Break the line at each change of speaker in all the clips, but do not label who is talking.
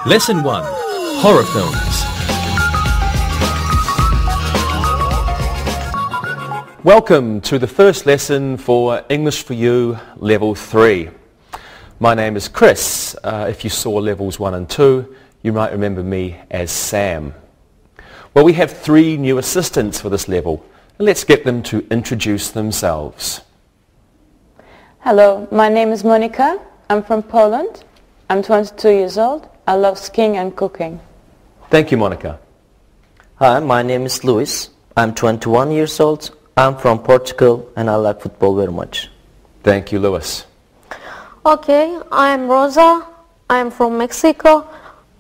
Lesson 1. Horror Films. Welcome to the first lesson for English for You Level 3. My name is Chris. If you saw Levels 1 and 2, you might remember me as Sam. Well, we have 3 new assistants for this level. Let's get them to introduce themselves.
Hello, my name is Monica. I'm from Poland. I'm 22 years old. I love skiing and cooking.
Thank you, Monica.
Hi, my name is Luis. I'm 21 years old. I'm from Portugal and I like football very much.
Thank you, Luis.
Okay, I'm Rosa. I'm from Mexico.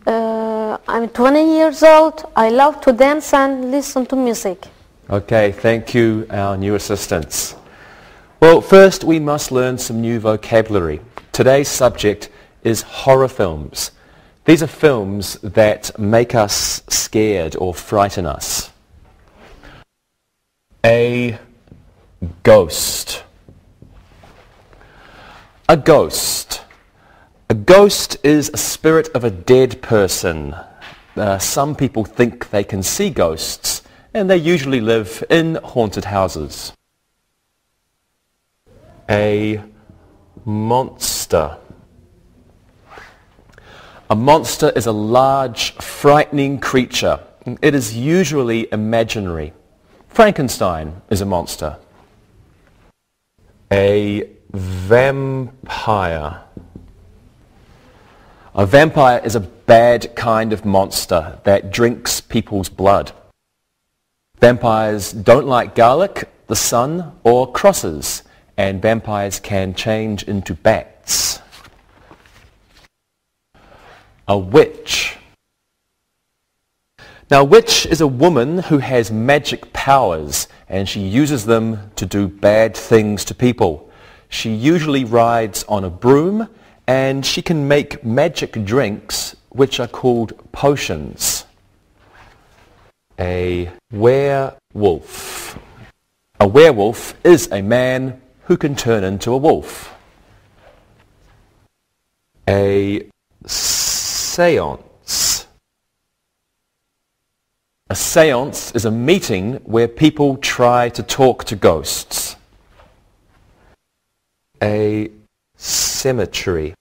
I'm 20 years old. I love to dance and listen to music.
Okay, thank you, our new assistants. Well, first we must learn some new vocabulary. Today's subject is horror films. These are films that make us scared or frighten us. A ghost. A ghost. A ghost is a spirit of a dead person. Some people think they can see ghosts, and they usually live in haunted houses. A monster. A monster is a large, frightening creature. It is usually imaginary. Frankenstein is a monster. A vampire. A vampire is a bad kind of monster that drinks people's blood. Vampires don't like garlic, the sun, or crosses, and vampires can change into bats. A witch. Now, a witch is a woman who has magic powers and she uses them to do bad things to people. She usually rides on a broom and she can make magic drinks which are called potions. A werewolf. A werewolf is a man who can turn into a wolf. A seance. A seance is a meeting where people try to talk to ghosts. A cemetery.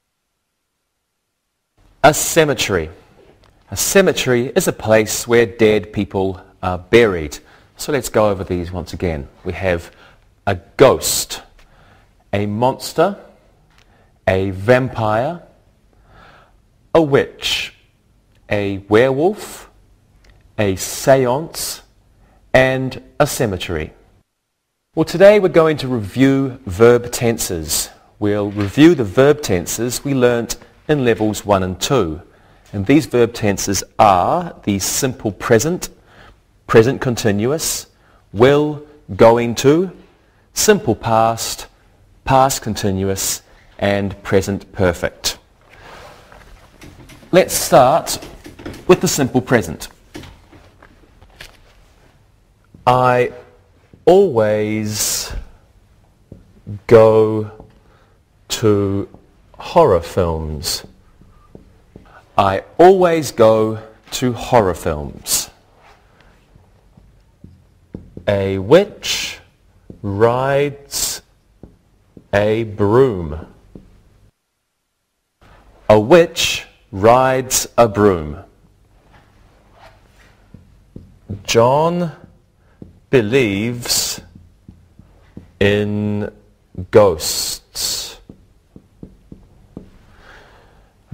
A cemetery. A cemetery is a place where dead people are buried. So let's go over these once again. We have a ghost, a monster, a vampire, a witch, a werewolf, a seance, and a cemetery. Well, today we're going to review verb tenses. We'll review the verb tenses we learnt in levels 1 and 2. And these verb tenses are the simple present, present continuous, will, going to, simple past, past continuous, and present perfect. Let's start with the simple present. I always go to horror films. I always go to horror films. A witch rides a broom. A witch rides a broom. John believes in ghosts.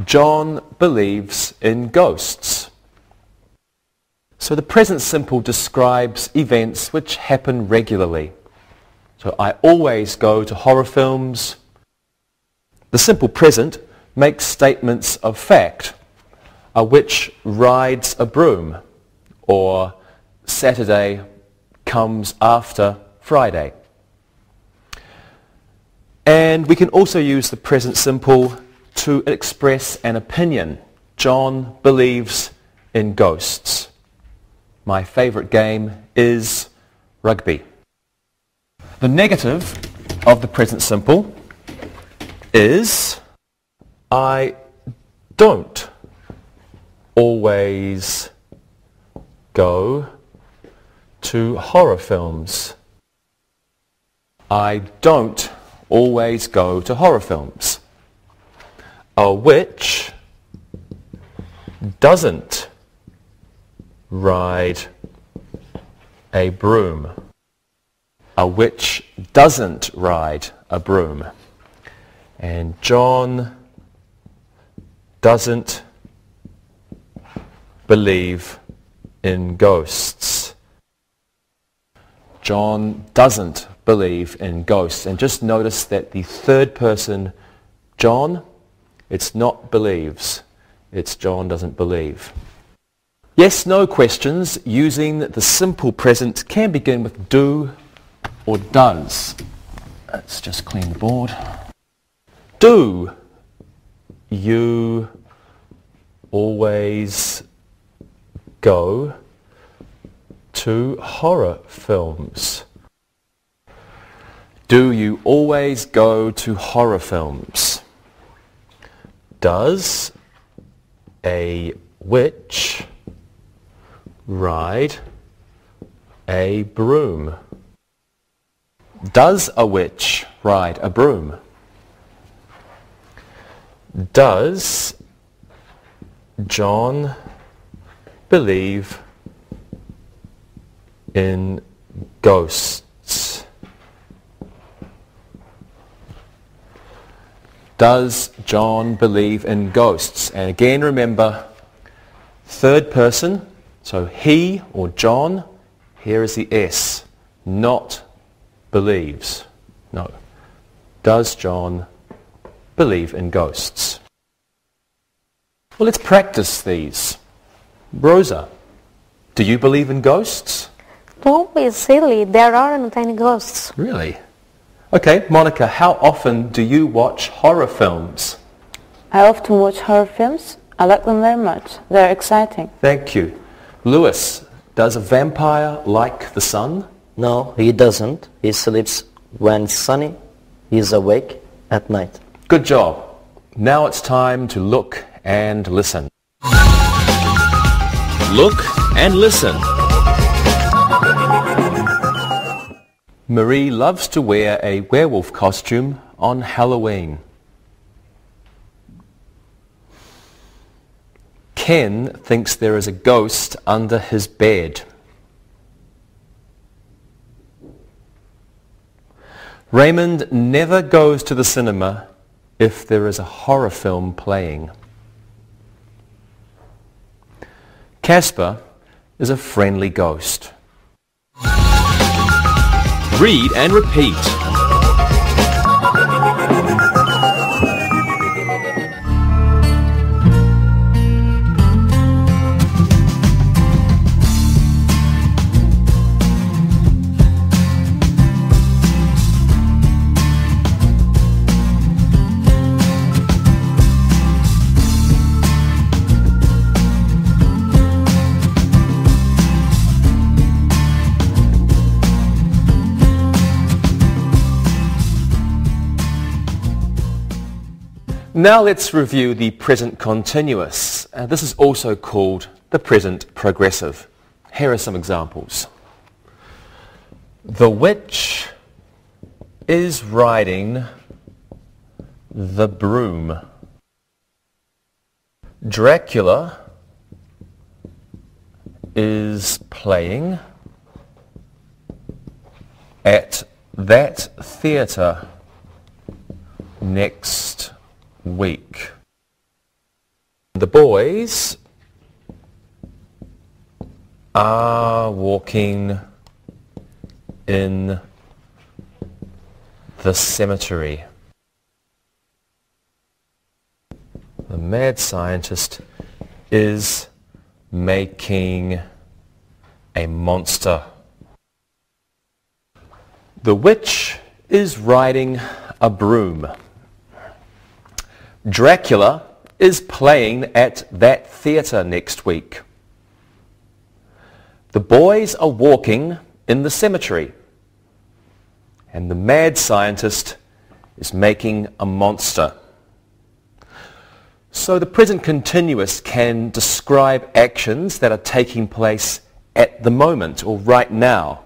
John believes in ghosts. So the present simple describes events which happen regularly. So I always go to horror films. The simple present makes statements of fact. A witch rides a broom, or Saturday comes after Friday. And we can also use the present simple to express an opinion. John believes in ghosts. My favourite game is rugby. The negative of the present simple is I don't always go to horror films. I don't always go to horror films. A witch doesn't ride a broom. A witch doesn't ride a broom. And John doesn't believe in ghosts. John doesn't believe in ghosts. And just notice that the third person, John, it's not believes. It's John doesn't believe. Yes, no questions using the simple present can begin with do or does. Let's just clean the board. Do you always go to horror films? Do you always go to horror films? Does a witch ride a broom? Does a witch ride a broom? Does John believe in ghosts? Does John believe in ghosts? And again, remember, third person, so he or John, here is the S, not believes. No. Does John believe in ghosts? Well, let's practice these. Rosa, do you believe in ghosts?
Don't be silly, there aren't any ghosts.
Really? Okay, Monica, how often do you watch horror films?
I often watch horror films. I like them very much. They're exciting.
Thank you. Lewis, does a vampire like the sun?
No, he doesn't. He sleeps when it's sunny. He's awake at night.
Good job. Now it's time to look and listen. Look and listen. Marie loves to wear a werewolf costume on Halloween. Ken thinks there is a ghost under his bed. Raymond never goes to the cinema if there is a horror film playing. Casper is a friendly ghost. Read and repeat. Now let's review the present continuous. This is also called the present progressive. Here are some examples. The witch is riding the broom. Dracula is playing at that theatre next week. The boys are walking in the cemetery. The mad scientist is making a monster. The witch is riding a broom. Dracula is playing at that theatre next week. The boys are walking in the cemetery. And the mad scientist is making a monster. So the present continuous can describe actions that are taking place at the moment or right now.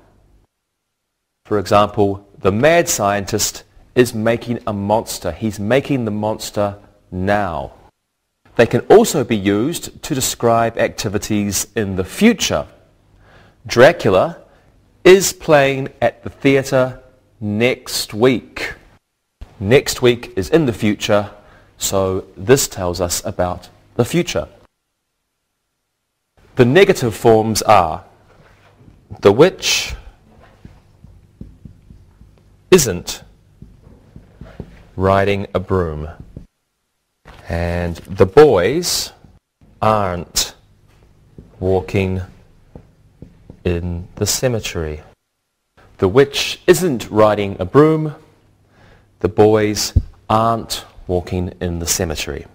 For example, the mad scientist is making a monster. He's making the monster now. They can also be used to describe activities in the future. Dracula is playing at the theatre next week. Next week is in the future, so this tells us about the future. The negative forms are the witch isn't riding a broom, and the boys aren't walking in the cemetery. The witch isn't riding a broom. The boys aren't walking in the cemetery.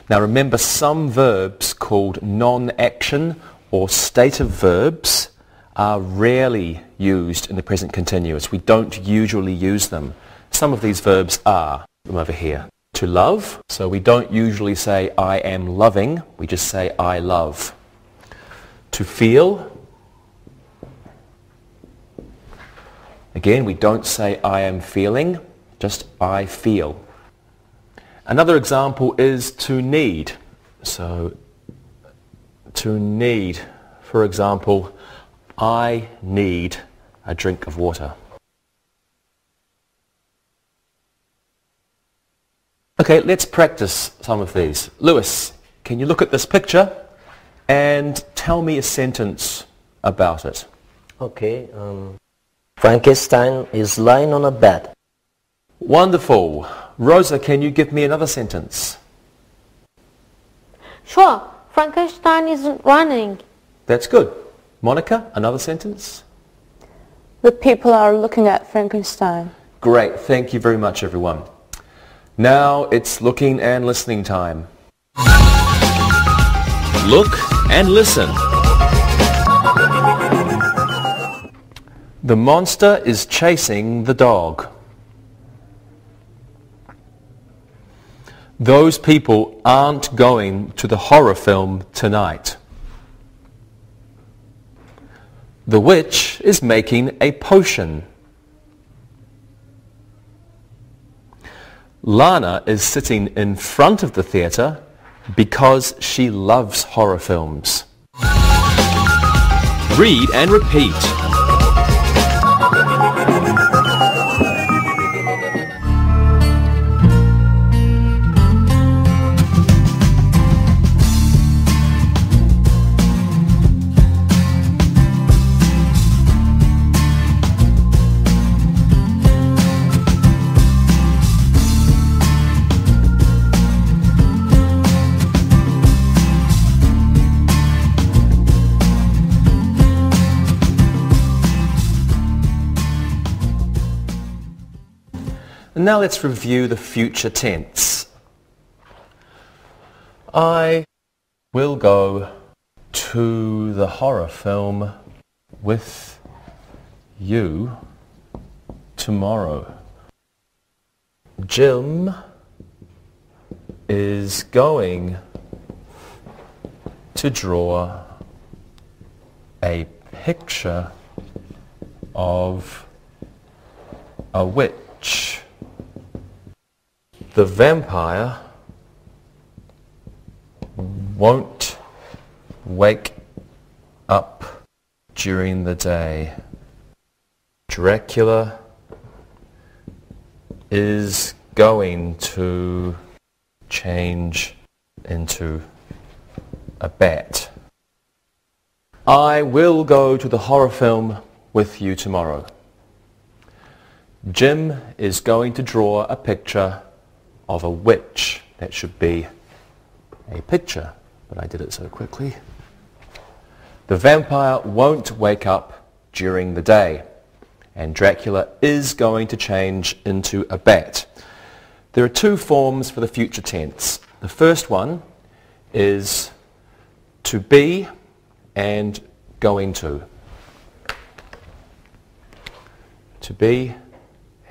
Now remember, some verbs called non-action or stative verbs are rarely used in the present continuous. We don't usually use them. Some of these verbs are, from over here, to love. So we don't usually say I am loving, we just say I love. To feel. Again, we don't say I am feeling, just I feel. Another example is to need. So, to need, for example, I need a drink of water. Okay, let's practice some of these. Lewis, can you look at this picture and tell me a sentence about it?
Okay. Frankenstein is lying on a bed.
Wonderful. Rosa, can you give me another sentence?
Sure, Frankenstein isn't running.
That's good. Monica, another sentence?
The people are looking at Frankenstein.
Great. Thank you very much, everyone. Now it's looking and listening time. Look and listen. The monster is chasing the dog. Those people aren't going to the horror film tonight. The witch is making a potion. Lana is sitting in front of the theatre because she loves horror films. Read and repeat. And now let's review the future tense. I will go to the horror film with you tomorrow. Jim is going to draw a picture of a witch. The vampire won't wake up during the day. Dracula is going to change into a bat. I will go to the horror film with you tomorrow. Jim is going to draw a picture of a witch. That should be a picture, but I did it so quickly. The vampire won't wake up during the day, and Dracula is going to change into a bat. There are two forms for the future tense. The first one is to be and going to. To be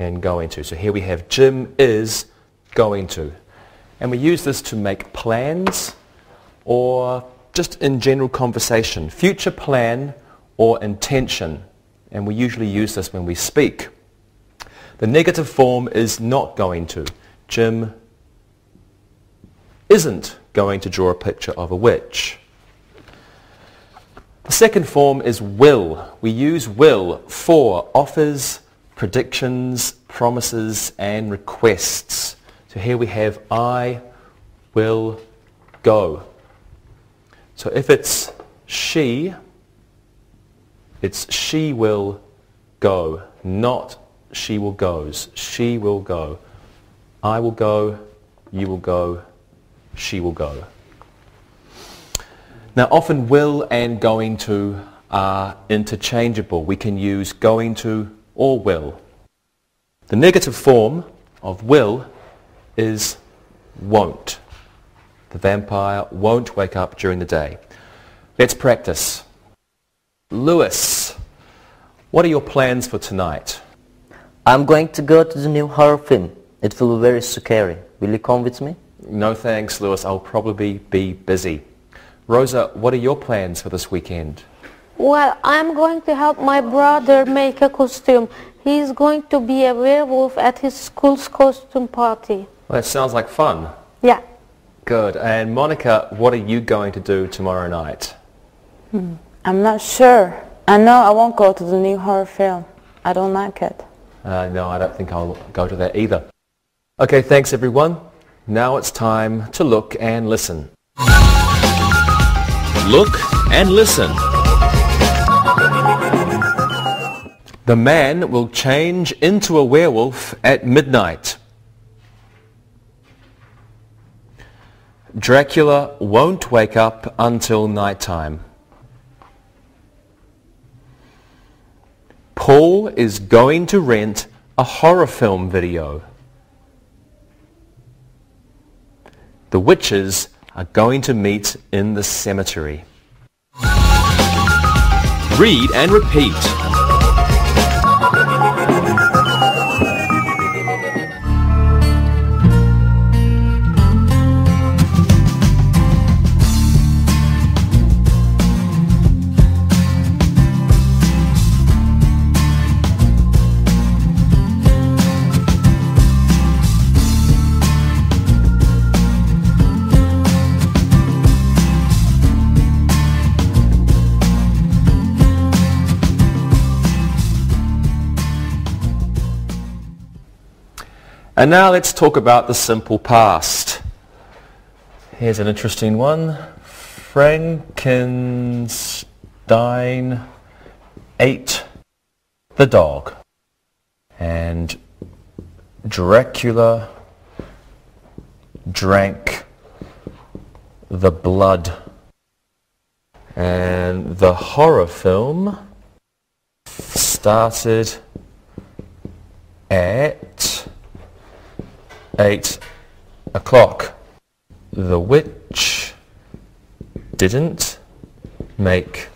and going to. So here we have Jim is going to. And we use this to make plans or just in general conversation. Future plan or intention. And we usually use this when we speak. The negative form is not going to. Jim isn't going to draw a picture of a witch. The second form is will. We use will for offers, predictions, promises, and requests. So here we have I will go. So if it's she will go, not she will goes. She will go. I will go, you will go, she will go. Now often will and going to are interchangeable. We can use going to or will. The negative form of will is won't. The vampire won't wake up during the day. Let's practice. Lewis, what are your plans for tonight?
I'm going to go to the new horror film. It will be very scary. Will you come with me?
No thanks, Lewis. I'll probably be busy. Rosa, what are your plans for this weekend?
Well, I'm going to help my brother make a costume. He's going to be a werewolf at his school's costume party.
Well, that sounds like fun.
Yeah.
Good. And Monica, what are you going to do tomorrow night?
I'm not sure. I know I won't go to the new horror film. I don't like it.
No, I don't think I'll go to that either. Okay, thanks everyone. Now it's time to look and listen. Look and listen. The man will change into a werewolf at midnight. Dracula won't wake up until nighttime. Paul is going to rent a horror film video. The witches are going to meet in the cemetery. Read and repeat. And now let's talk about the simple past. Here's an interesting one. Frankenstein ate the dog. And Dracula drank the blood. And the horror film started at 8 o'clock. The witch didn't make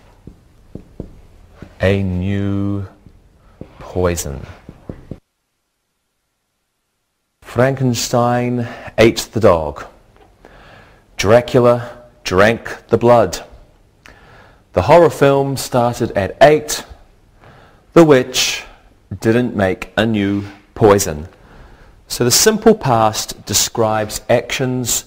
a new poison. Frankenstein ate the dog. Dracula drank the blood. The horror film started at 8. The witch didn't make a new poison. So the simple past describes actions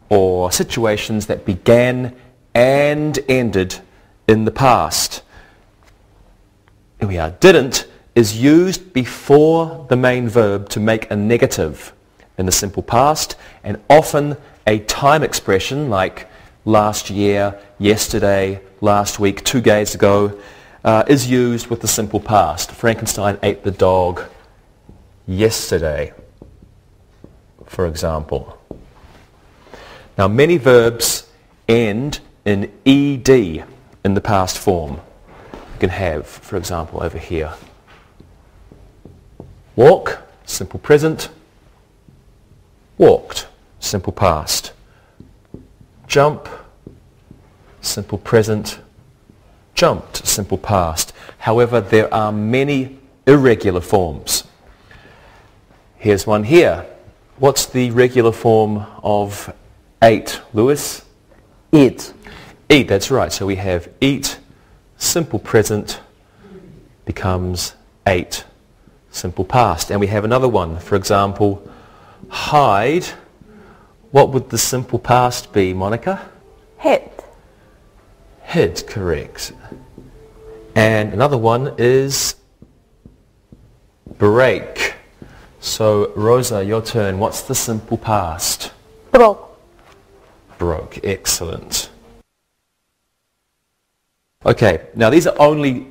or situations that began and ended in the past. Here we are. Didn't is used before the main verb to make a negative in the simple past, and often a time expression like last year, yesterday, last week, 2 days ago is used with the simple past. Frankenstein ate the dog yesterday, for example. Now many verbs end in ed in the past form. You can have, for example, over here. Walk, simple present. Walked, simple past. Jump, simple present. Jumped, simple past. However, there are many irregular forms. Here's one here. What's the regular form of ate, Lewis?
Eat.
Eat, that's right. So we have eat, simple present, becomes ate, simple past. And we have another one. For example, hide. What would the simple past be, Monica?
Hid.
Hid, correct. And another one is break. So, Rosa, your turn. What's the simple past?
Broke.
Broke. Excellent. Okay, now these are only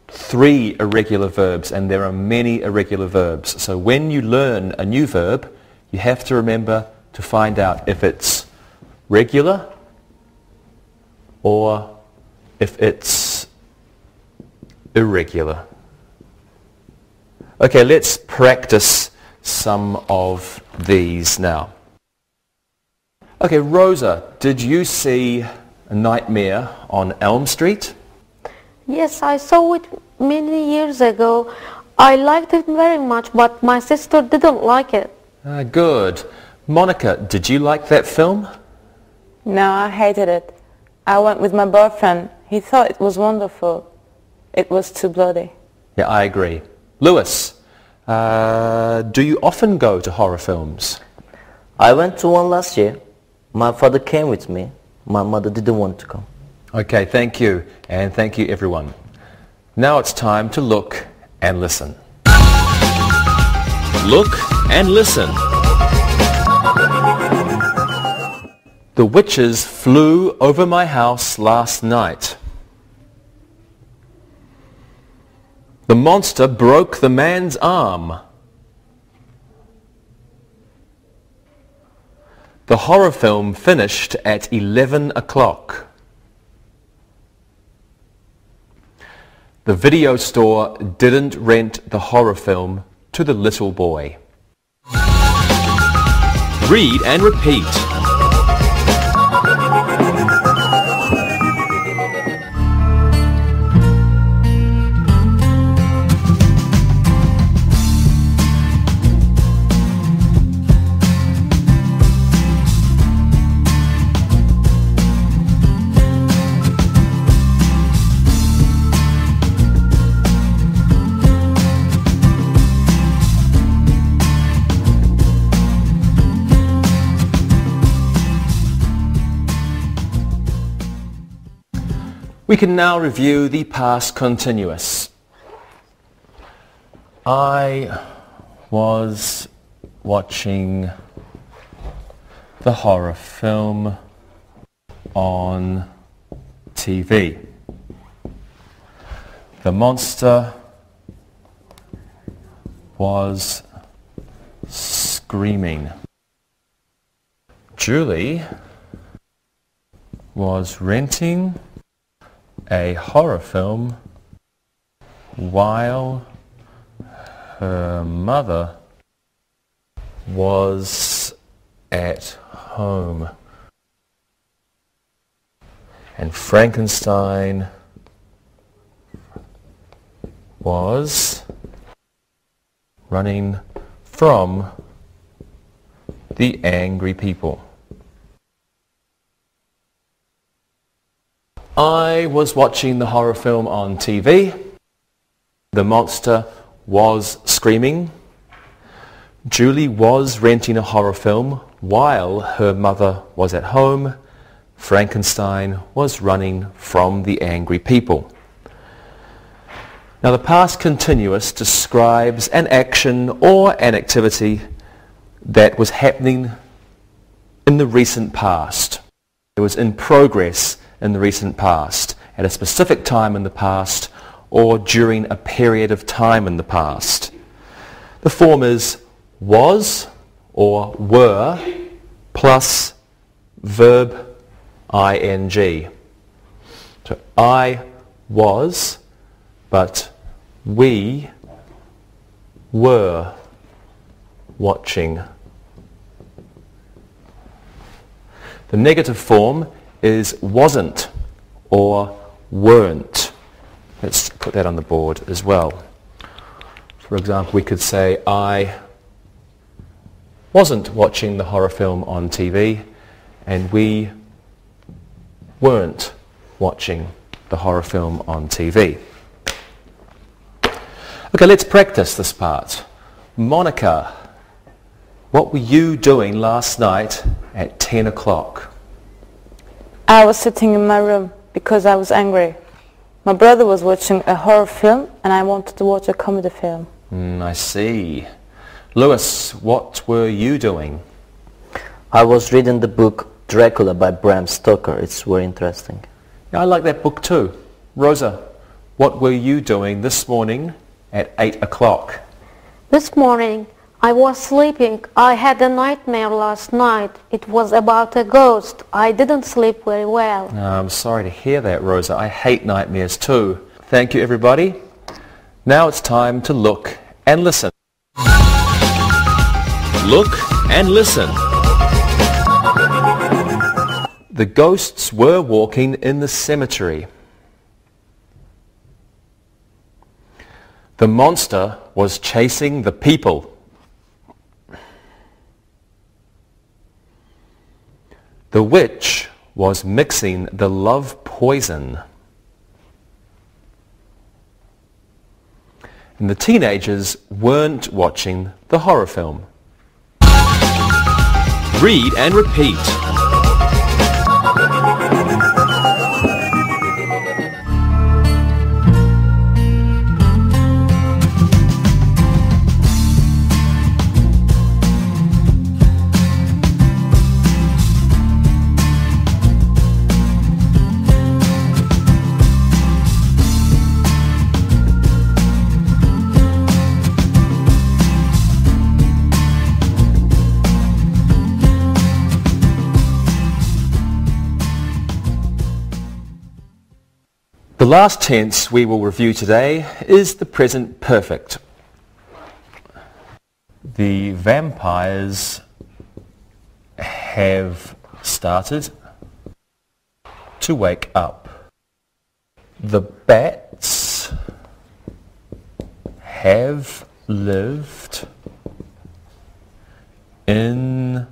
3 irregular verbs, and there are many irregular verbs. So when you learn a new verb, you have to remember to find out if it's regular or if it's irregular. Okay, let's practice some of these now. Okay, Rosa, did you see A Nightmare on Elm Street?
Yes, I saw it many years ago. I liked it very much, but my sister didn't like it.
Good. Monica, did you like that film?
No, I hated it. I went with my boyfriend. He thought it was wonderful. It was too bloody.
Yeah, I agree. Lewis, do you often go to horror films?
I went to one last year. My father came with me. My mother didn't want to come.
Okay, thank you. And thank you, everyone. Now it's time to look and listen. Look and listen. The witches flew over my house last night. The monster broke the man's arm. The horror film finished at 11 o'clock. The video store didn't rent the horror film to the little boy. Read and repeat. We can now review the past continuous. I was watching the horror film on TV. The monster was screaming. Julie was renting a horror film while her mother was at home. And Frankenstein was running from the angry people. I was watching the horror film on TV. The monster was screaming. Julie was renting a horror film while her mother was at home. Frankenstein was running from the angry people. Now the past continuous describes an action or an activity that was happening in the recent past. It was in progress in the recent past, at a specific time in the past, or during a period of time in the past. The form is was or were plus verb ing. So I was, but we were watching. The negative form is wasn't or weren't. Let's put that on the board as well. For example, we could say I wasn't watching the horror film on TV, and we weren't watching the horror film on TV. Okay, let's practice this part. Monica, what were you doing last night at 10 o'clock?
I was sitting in my room because I was angry. My brother was watching a horror film and I wanted to watch a comedy film.
I see. Lewis, what were you doing?
I was reading the book Dracula by Bram Stoker. It's very interesting.
Yeah, I like that book too. Rosa, what were you doing this morning at 8 o'clock?
This morning I was sleeping. I had a nightmare last night. It was about a ghost. I didn't sleep very well.
I'm sorry to hear that, Rosa. I hate nightmares too. Thank you, everybody. Now it's time to look and listen. Look and listen. The ghosts were walking in the cemetery. The monster was chasing the people. The witch was mixing the love poison. And the teenagers weren't watching the horror film. Read and repeat. The last tense we will review today is the present perfect. The vampires have started to wake up. The bats have lived in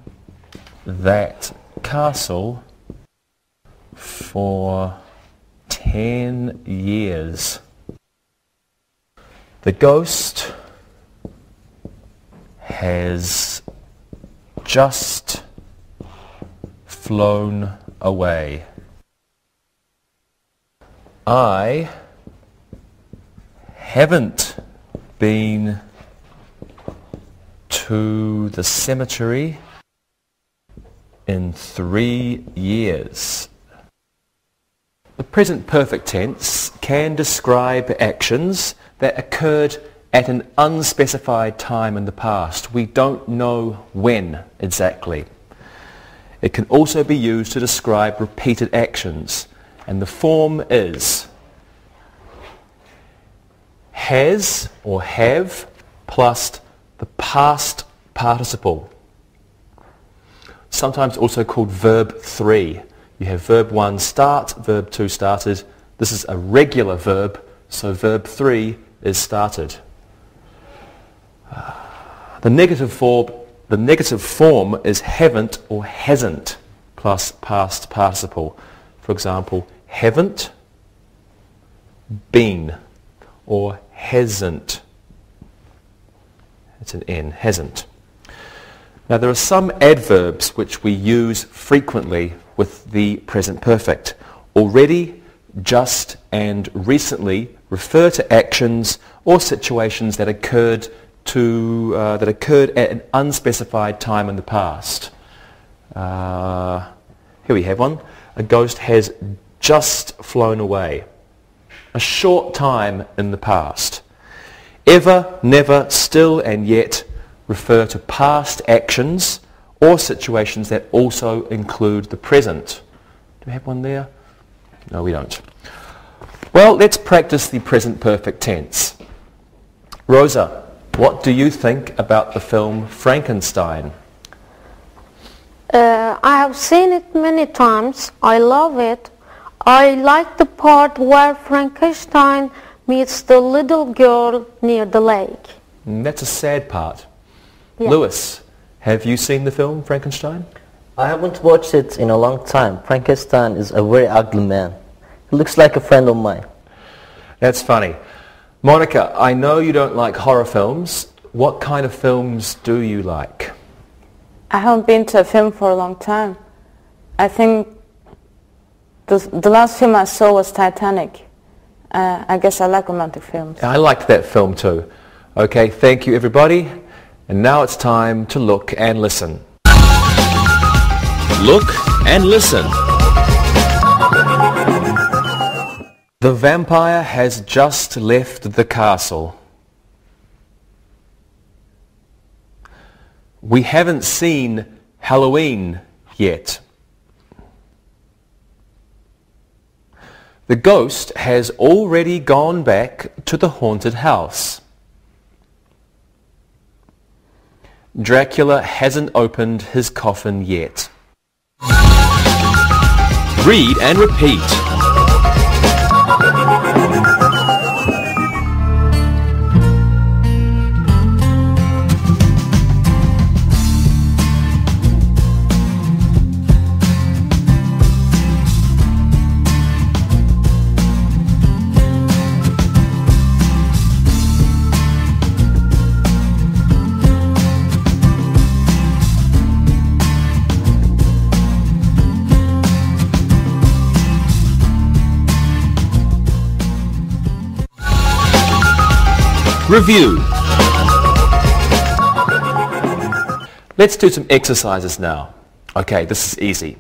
that castle for 10 years. The ghost has just flown away. I haven't been to the cemetery in 3 years. The present perfect tense can describe actions that occurred at an unspecified time in the past. We don't know when exactly. It can also be used to describe repeated actions, and the form is has or have plus the past participle. Sometimes also called verb 3. You have verb 1 start, verb 2 started. This is a regular verb, so verb 3 is started. The negative form is haven't or hasn't plus past participle. For example, haven't been or hasn't. It's an N, hasn't. Now there are some adverbs which we use frequently with the present perfect. Already, just, and recently refer to actions or situations that occurred at an unspecified time in the past. Here we have one. A ghost has just flown away. A short time in the past. Ever, never, still, and yet refer to past actions or situations that also include the present. Do we have one there? No, we don't. Well, let's practice the present perfect tense. Rosa, what do you think about the film Frankenstein?
I have seen it many times. I love it. I like the part where Frankenstein meets the little girl near the lake.
That's a sad part.
Yeah.
Lewis, Have you seen the film Frankenstein?
I haven't watched it in a long time. Frankenstein is a very ugly man. He looks like a friend of mine.
That's funny. Monica, I know you don't like horror films. What kind of films do you like?
I haven't been to a film for a long time. I think the last film I saw was Titanic. I guess I like romantic films.
I liked that film too. Okay, thank you everybody. And now it's time to look and listen. Look and listen. The vampire has just left the castle. We haven't seen Halloween yet. The ghost has already gone back to the haunted house. Dracula hasn't opened his coffin yet. Read and repeat. Review. Let's do some exercises now. Okay, this is easy.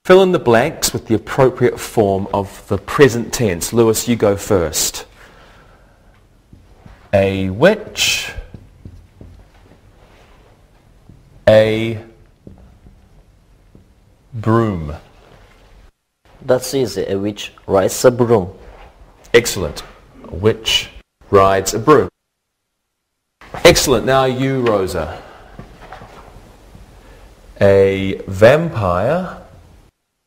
Fill in the blanks with the appropriate form of the present tense. Lewis, you go first. A witch. A broom.
That's easy. A witch rides a broom.
Excellent. A witch rides a broom. Excellent. Now you, Rosa. A vampire,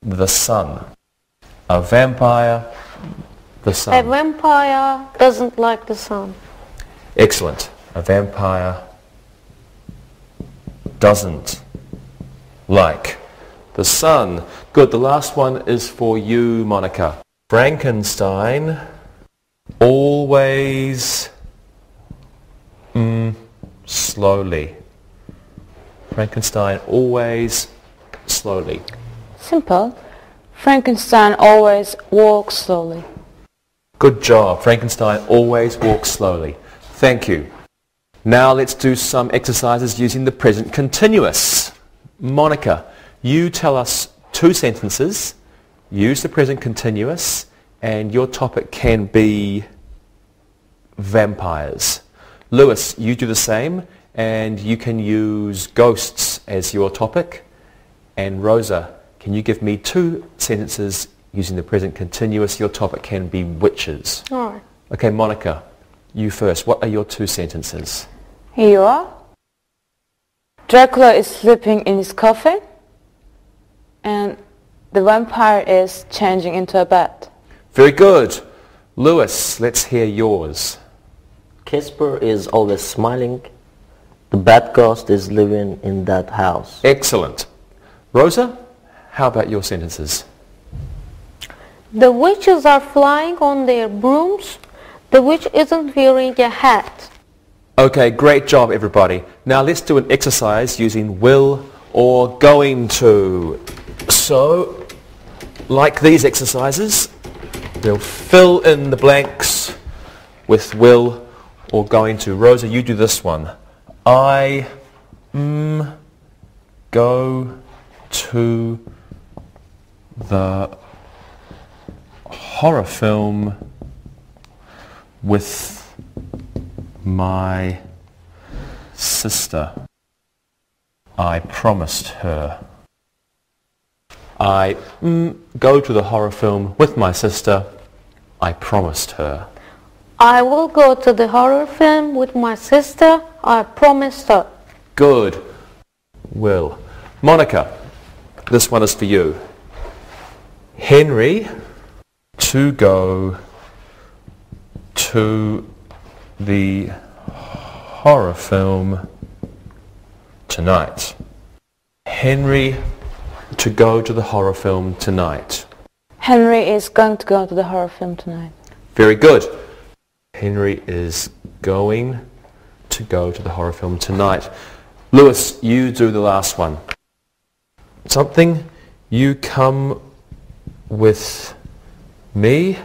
the sun. A vampire, the sun.
A vampire doesn't like the sun.
Excellent. A vampire doesn't like the sun. Good. The last one is for you, Monica. Frankenstein always slowly. Frankenstein always slowly.
Simple. Frankenstein always walks slowly.
Good job. Frankenstein always walks slowly. Thank you. Now let's do some exercises using the present continuous. Monica, you tell us 2 sentences. Use the present continuous, and your topic can be vampires. Lewis, you do the same, and you can use ghosts as your topic. And Rosa, can you give me 2 sentences using the present continuous? Your topic can be witches.
All right.
Okay, Monica, you first. What are your 2 sentences?
Here you are. Dracula is sleeping in his coffin, and the vampire is changing into a bat.
Very good. Lewis, let's hear yours.
Casper is always smiling. The bad ghost is living in that house.
Excellent. Rosa, how about your sentences?
The witches are flying on their brooms. The witch isn't wearing a hat.
Okay, great job everybody. Now let's do an exercise using will or going to. So, like these exercises, we'll fill in the blanks with will or going to. Rosa, you do this one. I go to the horror film with my sister. I promised her. I go to the horror film with my sister. I promised her.
I will go to the horror film with my sister. I promised her.
Good. Will. Monica, this one is for you. Henry to go to the horror film tonight. Henry to go to the horror film tonight.
Henry is going to go to the horror film tonight.
Very good. Henry is going to go to the horror film tonight. Lewis, you do the last one. Something, you come with me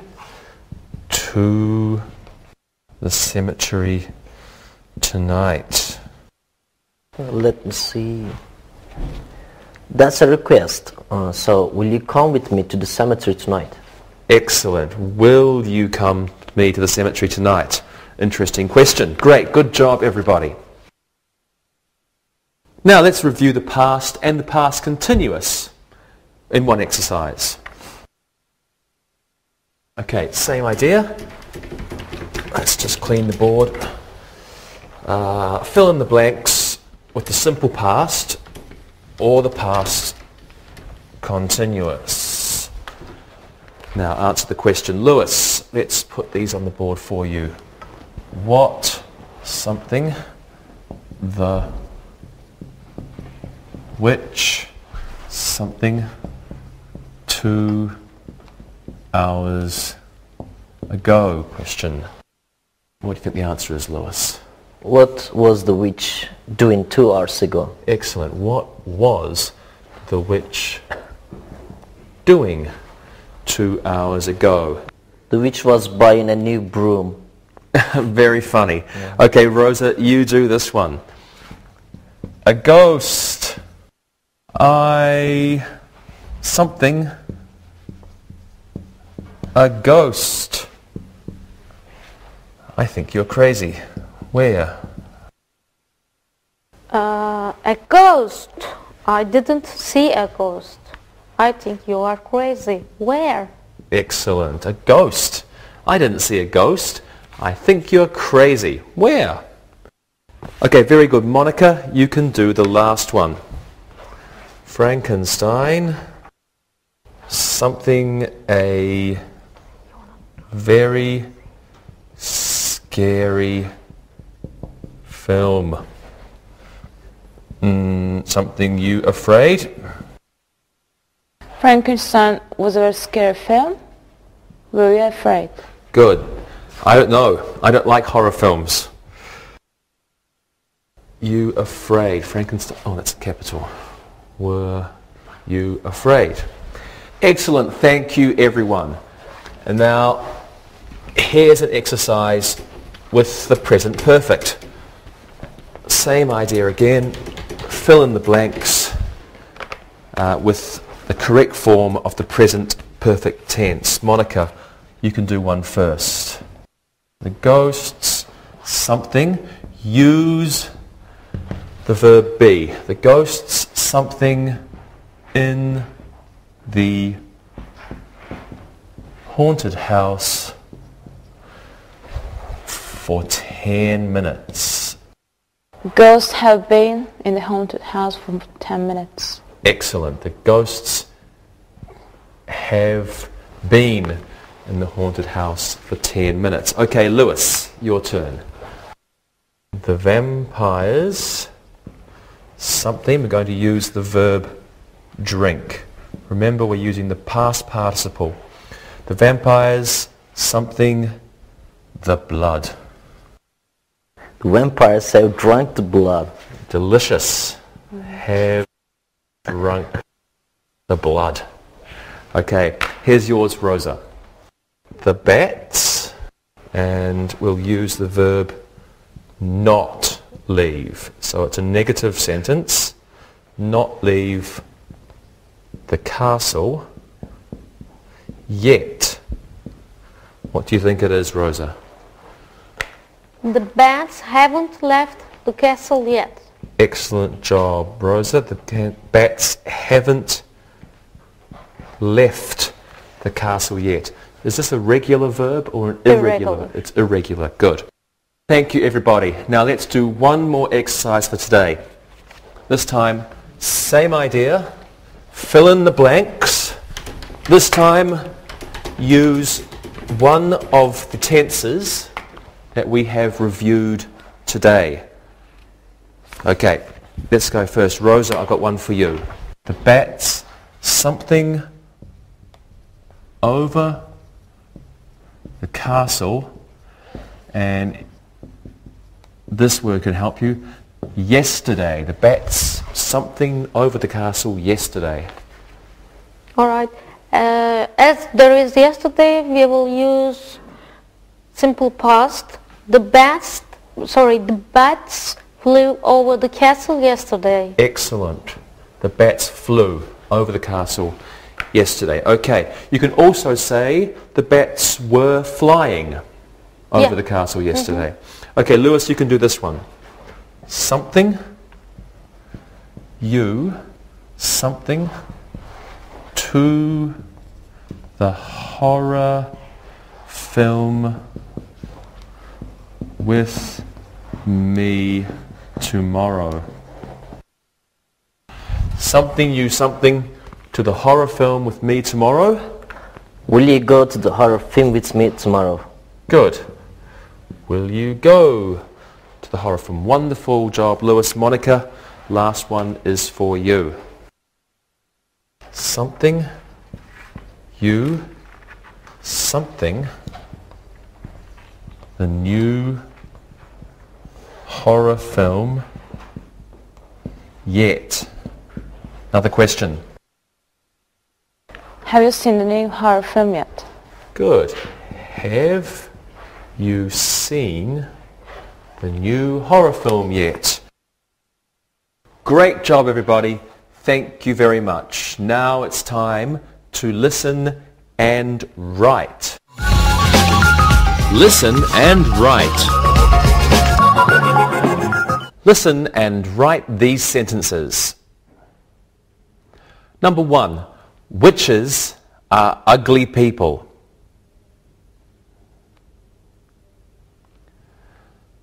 to the cemetery tonight.
Let me see. That's a request. So, will you come with me to the cemetery tonight?
Excellent. Will you come with me to the cemetery tonight? Interesting question. Great. Good job, everybody. Now let's review the past and the past continuous in one exercise. Okay, same idea. Let's just clean the board. Fill in the blanks with the simple past or the past continuous. Now answer the question. Lewis, let's put these on the board for you. What, something, the, which, something, 2 hours ago, question. What do you think the answer is, Lewis?
What was the witch doing 2 hours ago?
Excellent. What was the witch doing 2 hours ago?
The witch was buying a new broom.
Very funny.
Yeah.
Okay, Rosa, you do this one. A ghost. Something. A ghost. I think you're crazy. Where?
A ghost. I didn't see a ghost. I think you are crazy. Where?
Excellent. A ghost. I didn't see a ghost. I think you're crazy. Where? Okay, very good. Monica, you can do the last one. Frankenstein. Something, a very scary film. Something you afraid?
Frankenstein was a very scary film. Were you afraid?
Good. I don't know. I don't like horror films. You afraid? Frankenstein. Oh, that's a capital. Were you afraid? Excellent. Thank you, everyone. And now, here's an exercise with the present perfect. Same idea again. Fill in the blanks with the correct form of the present perfect tense. Monica, you can do one first. The ghosts, something, use the verb be. The ghosts, something in the haunted house for 10 minutes.
Ghosts have been in the haunted house for 10 minutes.
Excellent. The ghosts have been in the haunted house for 10 minutes. Okay, Lewis, your turn. The vampires, something, we're going to use the verb drink. Remember, we're using the past participle. The vampires, something, the blood.
The vampires have drunk the blood.
Delicious. Have drunk the blood. Okay, here's yours, Rosa. The bats, and we'll use the verb not leave. So it's a negative sentence. Not leave the castle yet. What do you think it is, Rosa?
The bats haven't left the castle yet.
Excellent job, Rosa. The bats haven't left the castle yet. Is this a regular verb or an irregular?
Irregular.
It's irregular. Good. Thank you, everybody. Now let's do one more exercise for today. This time, same idea. Fill in the blanks. This time, use one of the tenses that we have reviewed today. Okay, Let's go first. Rosa, I've got one for you. The bats, something over the castle, and this word can help you. Yesterday. The bats, something over the castle yesterday.
All right. As there is yesterday, we will use simple past. The bats flew over the castle yesterday.
Excellent. The bats flew over the castle yesterday. Okay. You can also say the bats were flying over the castle yesterday. Okay, Lewis, you can do this one. Something, something to the horror film with me tomorrow. Something to the horror film with me tomorrow.
Will you go to the horror film with me tomorrow?
Good. Will you go to the horror film? Wonderful job, Lewis. Monica, last one is for you. Something, the new horror film yet. Another question.
Have you seen the new horror film yet?
Good. Have you seen the new horror film yet? Great job, everybody. Thank you very much. Now it's time to listen and write. Listen and write. Listen and write these sentences. Number 1. Witches are ugly people.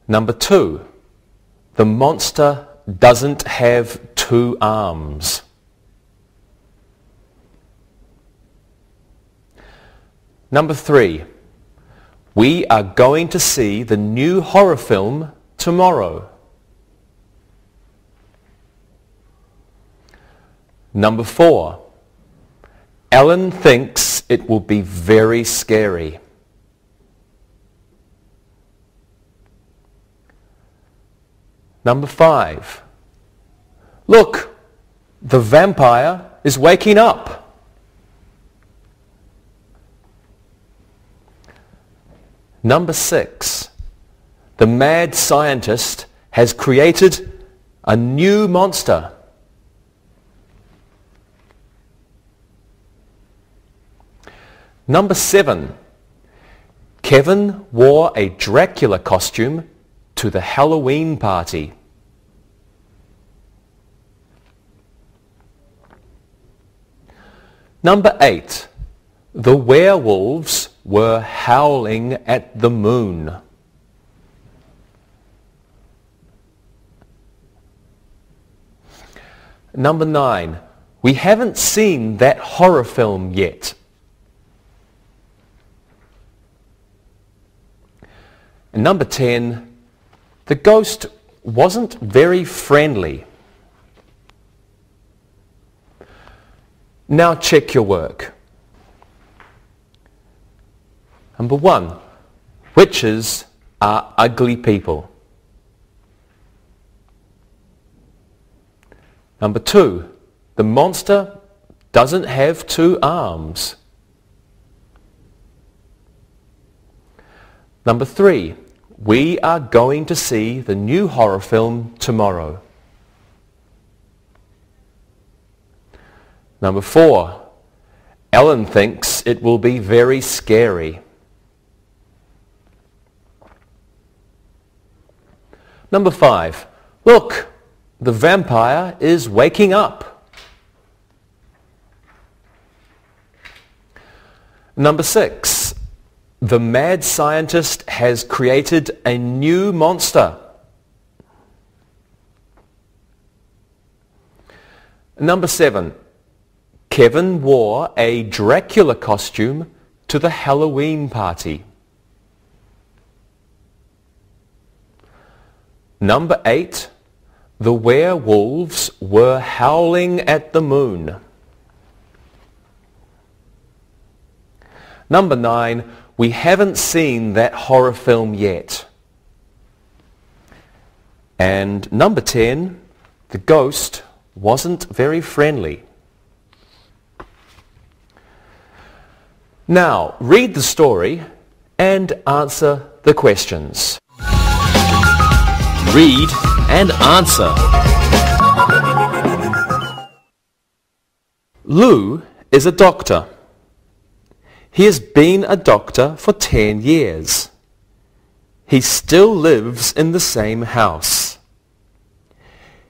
Number 2. The monster doesn't have 2 arms. Number 3. We are going to see the new horror film tomorrow. Number 4. Ellen thinks it will be very scary. Number 5. Look, the vampire is waking up. Number 6. The mad scientist has created a new monster. Number 7. Kevin wore a Dracula costume to the Halloween party. Number 8. The werewolves were howling at the moon. Number 9. We haven't seen that horror film yet. And number 10. The ghost wasn't very friendly. Now check your work. Number 1. Witches are ugly people. Number 2. The monster doesn't have 2 arms. Number 3. We are going to see the new horror film tomorrow. Number 4. Ellen thinks it will be very scary. Number 5. Look, the vampire is waking up. Number 6. The mad scientist has created a new monster. Number 7. Kevin wore a Dracula costume to the Halloween party. Number 8. The werewolves were howling at the moon. Number 9, we haven't seen that horror film yet. And number 10, the ghost wasn't very friendly. Now, read the story and answer the questions.
Read and answer.
Lou is a doctor. He has been a doctor for 10 years. He still lives in the same house.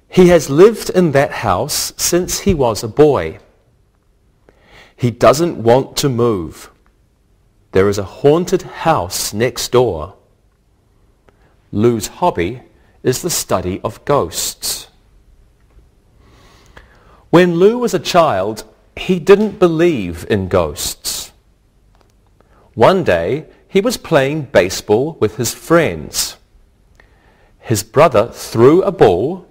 He has lived in that house since he was a boy. He doesn't want to move. There is a haunted house next door. Lou's hobby is the study of ghosts. When Lou was a child, he didn't believe in ghosts. One day, he was playing baseball with his friends. His brother threw a ball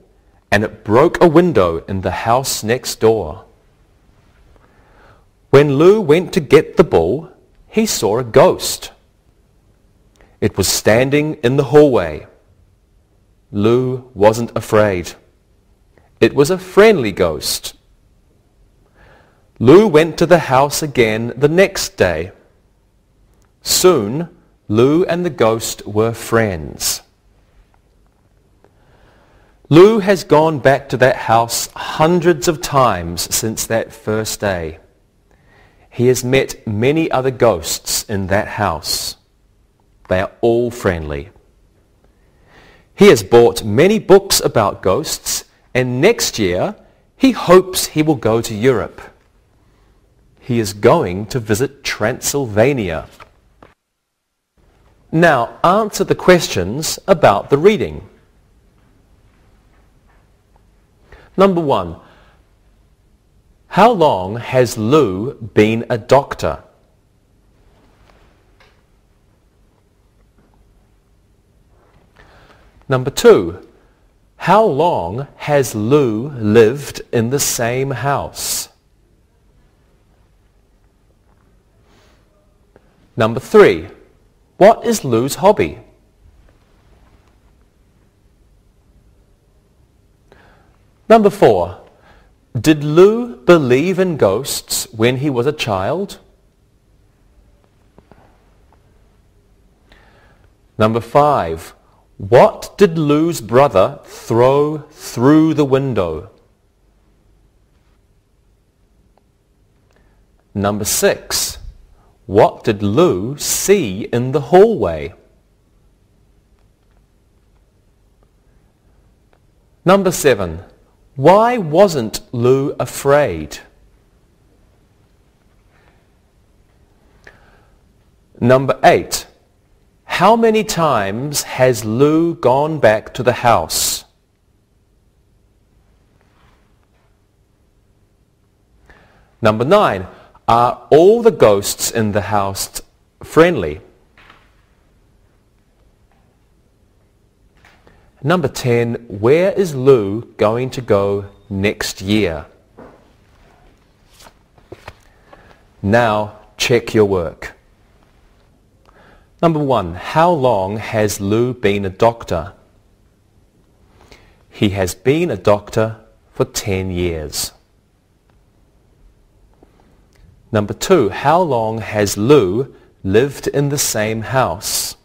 and it broke a window in the house next door. When Lou went to get the ball, he saw a ghost. It was standing in the hallway. Lou wasn't afraid. It was a friendly ghost. Lou went to the house again the next day. Soon, Lou and the ghost were friends. Lou has gone back to that house hundreds of times since that first day. He has met many other ghosts in that house. They are all friendly. He has bought many books about ghosts, and next year he hopes he will go to Europe. He is going to visit Transylvania. Now answer the questions about the reading. Number 1. How long has Lou been a doctor? Number 2. How long has Lou lived in the same house? Number 3. What is Lou's hobby? Number 4. Did Lou believe in ghosts when he was a child? Number 5. What did Lou's brother throw through the window? Number 6. What did Lou see in the hallway? Number 7. Why wasn't Lou afraid? Number 8. How many times has Lou gone back to the house? Number 9. Are all the ghosts in the house friendly? Number 10. Where is Lou going to go next year? Now check your work. Number 1. How long has Lou been a doctor? He has been a doctor for 10 years. Number 2. How long has Lou lived in the same house?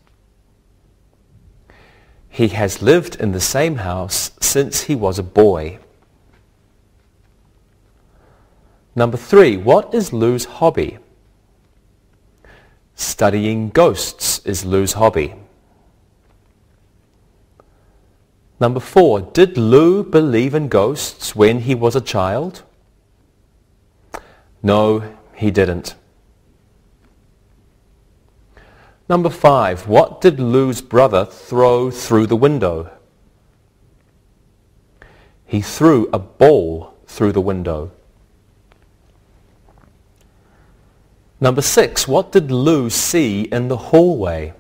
He has lived in the same house since he was a boy. Number 3. What is Lou's hobby? Studying ghosts is Lou's hobby. Number 4. Did Lou believe in ghosts when he was a child? No, he didn't. Number 5. What did Lou's brother throw through the window? He threw a ball through the window. Number 6. What did Lou see in the hallway?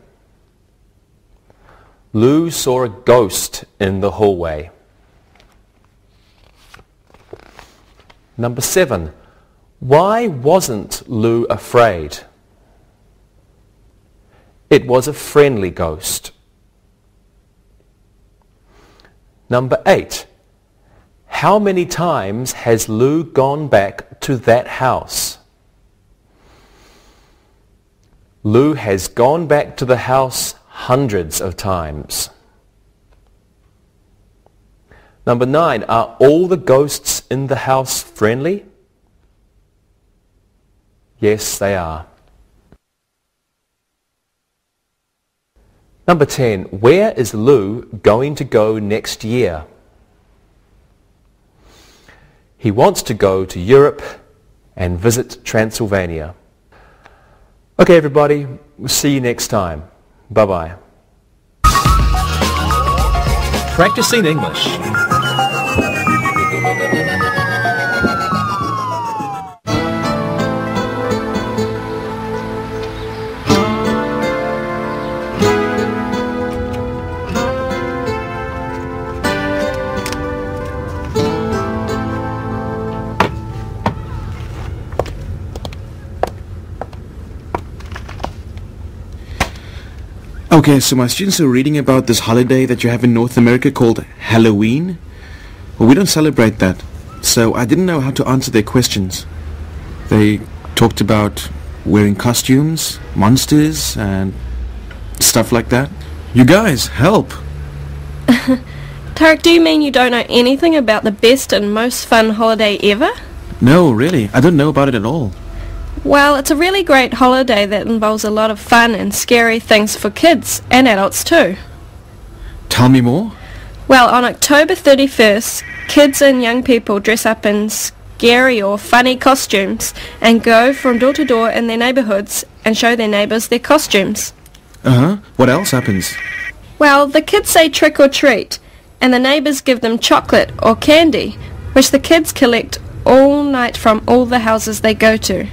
Lou saw a ghost in the hallway. Number 7. Why wasn't Lou afraid? It was a friendly ghost. Number 8. How many times has Lou gone back to that house? Lou has gone back to the house hundreds of times. Number 9. Are all the ghosts in the house friendly? Yes, they are. Number 10. Where is Lou going to go next year? He wants to go to Europe and visit Transylvania. Okay, everybody, we'll see you next time. Bye-bye.
Practicing English.
Okay, so my students are reading about this holiday that you have in North America called Halloween. Well, we don't celebrate that, so I didn't know how to answer their questions. They talked about wearing costumes, monsters, and stuff like that. You guys, help!
Tarek, do you mean you don't know anything about the best and most fun holiday ever?
No, really, I don't know about it at all.
Well, it's a really great holiday that involves a lot of fun and scary things for kids and adults too.
Tell me more.
Well, on October 31st, kids and young people dress up in scary or funny costumes and go from door to door in their neighbourhoods and show their neighbours their costumes.
Uh-huh. What else happens?
Well, the kids say trick or treat, and the neighbours give them chocolate or candy, which the kids collect all night from all the houses they go to.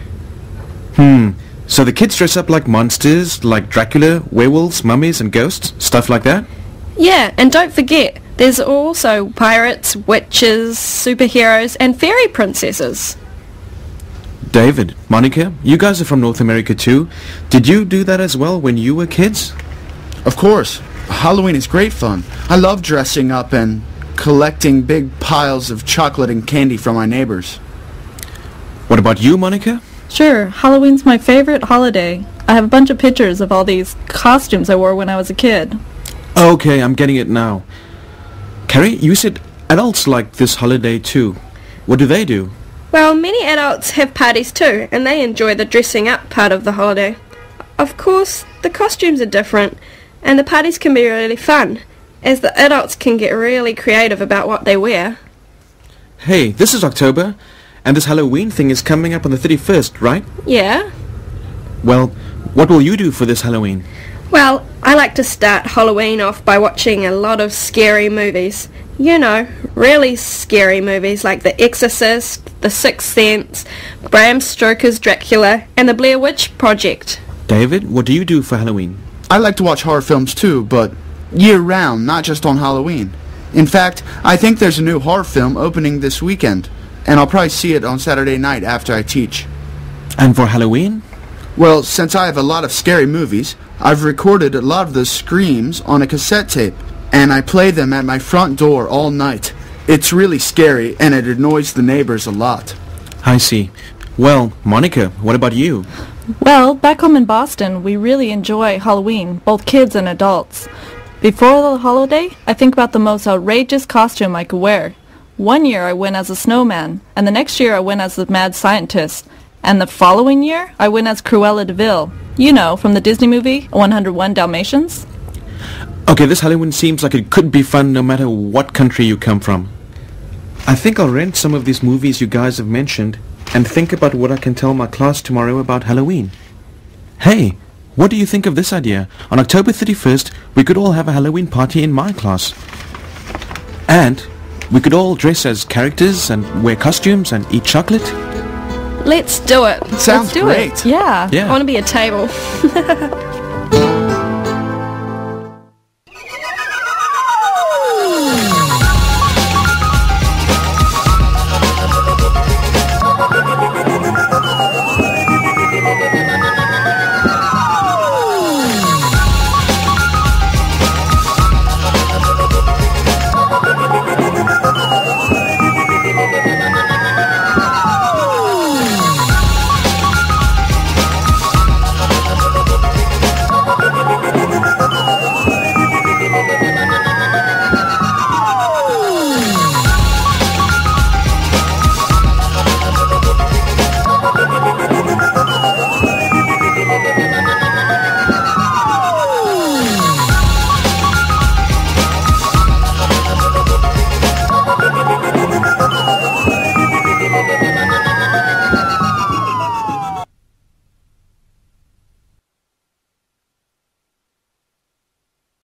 So the kids dress up like monsters, like Dracula, werewolves, mummies and ghosts, stuff like that?
Yeah, and don't forget, there's also pirates, witches, superheroes, and fairy princesses.
David, Monica, you guys are from North America too. Did you do that as well when you were kids?
Of course. Halloween is great fun. I love dressing up and collecting big piles of chocolate and candy from my neighbors.
What about you, Monica?
Sure, Halloween's my favorite holiday. I have a bunch of pictures of all these costumes I wore when I was a kid.
Okay, I'm getting it now. Carrie, you said adults like this holiday too. What do they do?
Well, many adults have parties too, and they enjoy the dressing up part of the holiday. Of course, the costumes are different, and the parties can be really fun, as the adults can get really creative about what they wear.
Hey, this is October, and this Halloween thing is coming up on the 31st, right?
Yeah.
Well, what will you do for this Halloween?
Well, I like to start Halloween off by watching a lot of scary movies. You know, really scary movies like The Exorcist, The Sixth Sense, Bram Stoker's Dracula, and The Blair Witch Project.
David, what do you do for Halloween?
I like to watch horror films too, but year-round, not just on Halloween. In fact, I think there's a new horror film opening this weekend, and I'll probably see it on Saturday night after I teach.
And for Halloween?
Well, since I have a lot of scary movies, I've recorded a lot of the screams on a cassette tape, and I play them at my front door all night. It's really scary, and it annoys the neighbors a lot.
I see. Well, Monica, what about you?
Well, back home in Boston, we really enjoy Halloween, both kids and adults. Before the holiday, I think about the most outrageous costume I could wear. One year I went as a snowman, and the next year I went as the mad scientist. And the following year, I went as Cruella de Vil. You know, from the Disney movie, 101 Dalmatians.
Okay, this Halloween seems like it could be fun no matter what country you come from. I think I'll rent some of these movies you guys have mentioned and think about what I can tell my class tomorrow about Halloween. Hey, what do you think of this idea? On October 31st, we could all have a Halloween party in my class. And we could all dress as characters and wear costumes and eat chocolate.
Let's do it.
Sounds
Let's do
great.
it. Yeah.
I want to be a table.